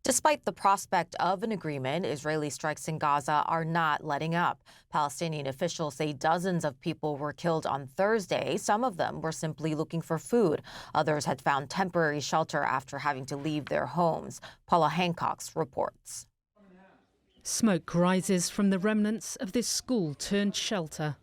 Despite the prospect of an agreement, Israeli strikes in Gaza are not letting up. Palestinian officials say dozens of people were killed on Thursday. Some of them were simply looking for food. Others had found temporary shelter after having to leave their homes. Paula Hancock reports. Smoke rises from the remnants of this school turned shelter.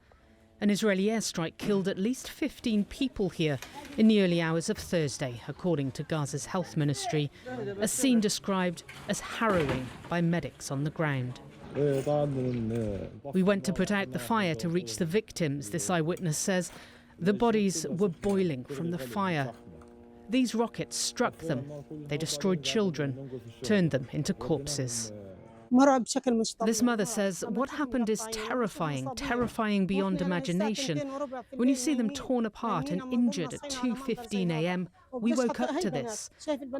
An Israeli airstrike killed at least 15 people here in the early hours of Thursday, according to Gaza's health ministry, a scene described as harrowing by medics on the ground. We went to put out the fire to reach the victims, this eyewitness says. The bodies were boiling from the fire. These rockets struck them. They destroyed children, turned them into corpses. This mother says what happened is terrifying beyond imagination. When you see them torn apart and injured at 2:15 a.m, we woke up to this.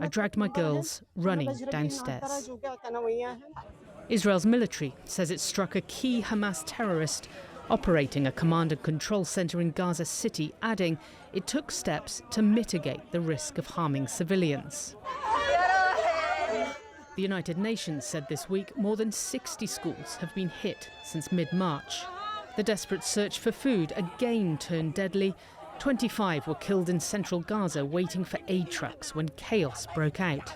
I dragged my girls running downstairs. Israel's military says it struck a key Hamas terrorist operating a command and control center in Gaza City, adding it took steps to mitigate the risk of harming civilians. The United Nations said this week more than 60 schools have been hit since mid-March. The desperate search for food again turned deadly. 25 were killed in central Gaza waiting for aid trucks when chaos broke out.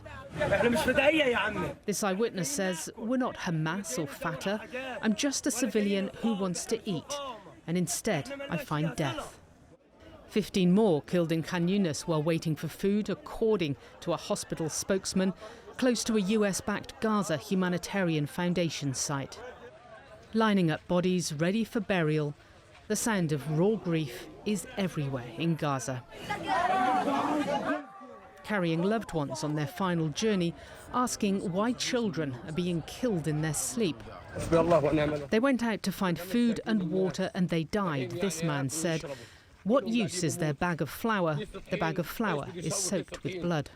This eyewitness says, "We're not Hamas or Fatah. I'm just a civilian who wants to eat. And instead, I find death." 15 more killed in Khan Yunis while waiting for food, according to a hospital spokesman, close to a US-backed Gaza Humanitarian Foundation site. Lining up bodies ready for burial, the sound of raw grief is everywhere in Gaza. Carrying loved ones on their final journey, asking why children are being killed in their sleep. They went out to find food and water and they died, this man said. What use is their bag of flour? The bag of flour is soaked with blood.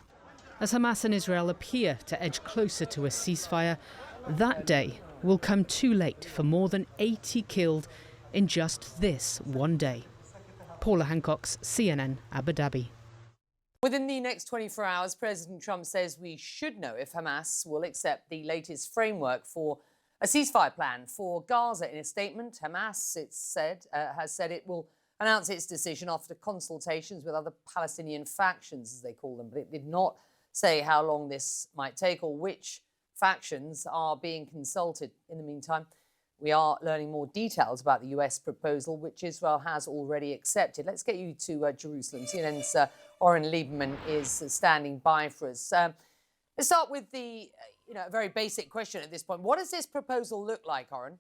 As Hamas and Israel appear to edge closer to a ceasefire, that day will come too late for more than 80 killed in just this one day. Paula Hancock, CNN, Abu Dhabi. Within the next 24 hours, President Trump says we should know if Hamas will accept the latest framework for a ceasefire plan for Gaza. In a statement, Hamas, has said it will announce its decision after consultations with other Palestinian factions, as they call them, but it did not say how long this might take or which factions are being consulted. In the meantime, we are learning more details about the US proposal, which Israel has already accepted. Let's get you to Jerusalem. CNN's Oren Lieberman is standing by for us. Let's start with the very basic question at this point. What does this proposal look like, Oren?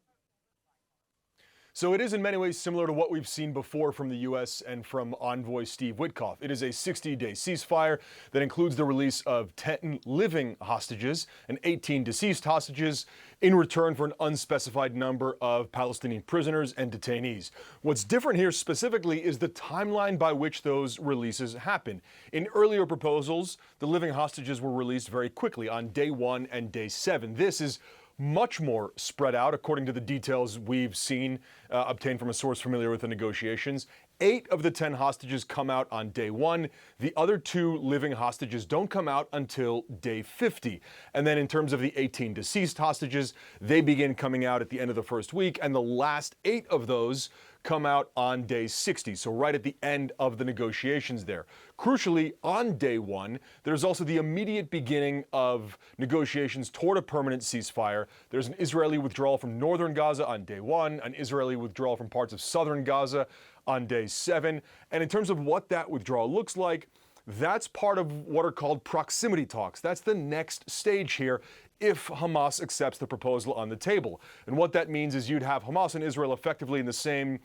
So it is in many ways similar to what we've seen before from the U.S. and from envoy Steve Witkoff. It is a 60-day ceasefire that includes the release of 10 living hostages and 18 deceased hostages in return for an unspecified number of Palestinian prisoners and detainees. What's different here specifically is the timeline by which those releases happen. In earlier proposals, the living hostages were released very quickly on day 1 and day 7. This is much more spread out, according to the details we've seen obtained from a source familiar with the negotiations. 8 of the 10 hostages come out on day 1. The other 2 living hostages don't come out until day 50. And then in terms of the 18 deceased hostages, they begin coming out at the end of the first week, and the last 8 of those come out on day 60, so right at the end of the negotiations there. Crucially, on day 1, there's also the immediate beginning of negotiations toward a permanent ceasefire. There's an Israeli withdrawal from northern Gaza on day 1, an Israeli withdrawal from parts of southern Gaza on day 7. And in terms of what that withdrawal looks like, that's part of what are called proximity talks. That's the next stage here if Hamas accepts the proposal on the table. And what that means is you'd have Hamas and Israel effectively in the same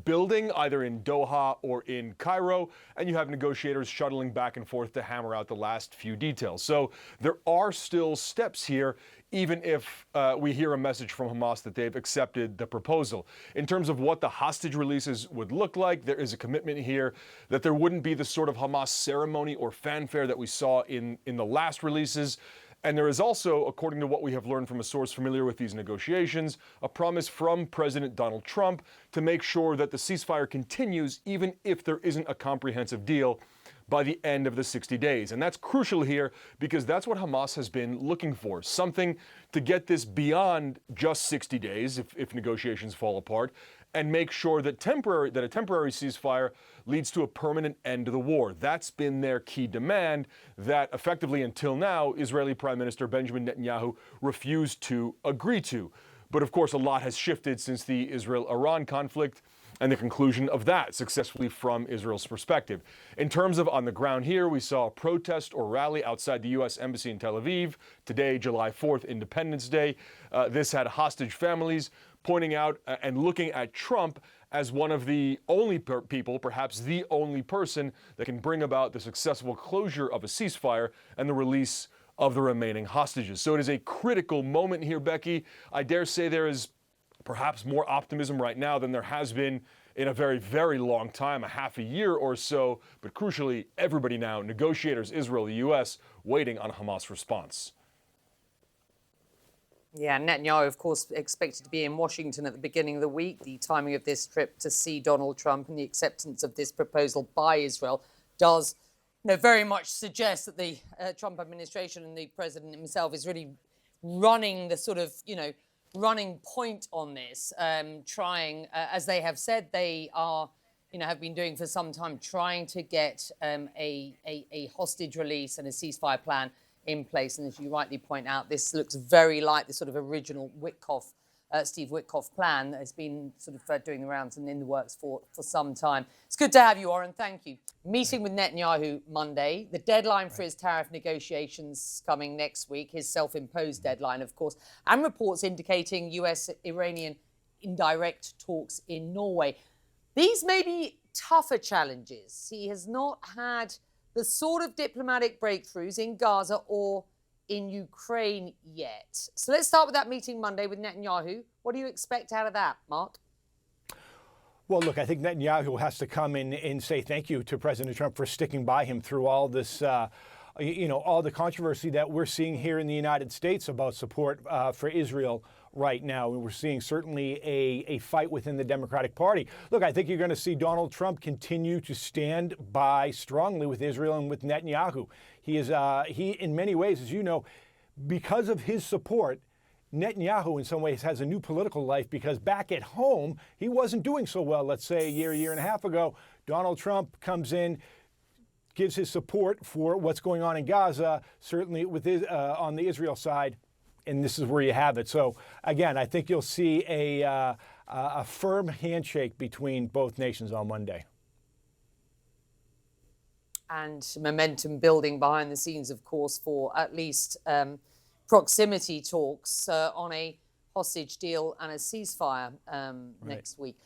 building, either in Doha or in Cairo, and you have negotiators shuttling back and forth to hammer out the last few details. So there are still steps here, even if we hear a message from Hamas that they've accepted the proposal. In terms of what the hostage releases would look like, there is a commitment here that there wouldn't be the sort of Hamas ceremony or fanfare that we saw in the last releases. And there is also, according to what we have learned from a source familiar with these negotiations, a promise from President Donald Trump to make sure that the ceasefire continues even if there isn't a comprehensive deal by the end of the 60 days. And that's crucial here because that's what Hamas has been looking for, something to get this beyond just 60 days if negotiations fall apart, and make sure that a temporary ceasefire leads to a permanent end to the war. That's been their key demand that effectively until now Israeli Prime Minister Benjamin Netanyahu refused to agree to. But of course a lot has shifted since the Israel-Iran conflict and the conclusion of that successfully from Israel's perspective. In terms of on the ground here, we saw a protest or rally outside the U.S. Embassy in Tel Aviv. Today, July 4th, Independence Day. This had hostage families pointing out and looking at Trump as one of the only people, perhaps the only person, that can bring about the successful closure of a ceasefire and the release of the remaining hostages. So it is a critical moment here, Becky. I dare say there is perhaps more optimism right now than there has been in a very, very long time, a half a year or so. But crucially, everybody now, negotiators, Israel, the U.S., waiting on a Hamas response. Yeah, Netanyahu, of course, expected to be in Washington at the beginning of the week. The timing of this trip to see Donald Trump and the acceptance of this proposal by Israel does, very much suggest that the Trump administration and the president himself is really running the sort of, running point on this, trying, as they have said, they are, have been doing for some time, trying to get a hostage release and a ceasefire plan in place. And as you rightly point out, this looks very like the sort of original Witkoff, Steve Witkoff plan that has been sort of doing the rounds and in the works for some time. It's good to have you, Oren. Thank you. Meeting with Netanyahu Monday. The deadline for his tariff negotiations coming next week, his self-imposed deadline, of course, and reports indicating US-Iranian indirect talks in Norway. These may be tougher challenges. He has not had the sort of diplomatic breakthroughs in Gaza or in Ukraine yet. So let's start with that meeting Monday with Netanyahu. What do you expect out of that, Mark? Well, look, I think Netanyahu has to come in and say thank you to President Trump for sticking by him through all this, all the controversy that we're seeing here in the United States about support for Israel right now. And we're seeing certainly a fight within the Democratic Party. Look, I think you're going to see Donald Trump continue to stand by strongly with Israel and with Netanyahu. He in many ways, as you know, because of his support, Netanyahu in some ways has a new political life because back at home, he wasn't doing so well, let's say a year and a half ago. Donald Trump comes in, gives his support for what's going on in Gaza, certainly with on the Israel side, and this is where you have it. So again, I think you'll see a firm handshake between both nations on Monday. And momentum building behind the scenes, of course, for at least proximity talks on a hostage deal and a ceasefire next week.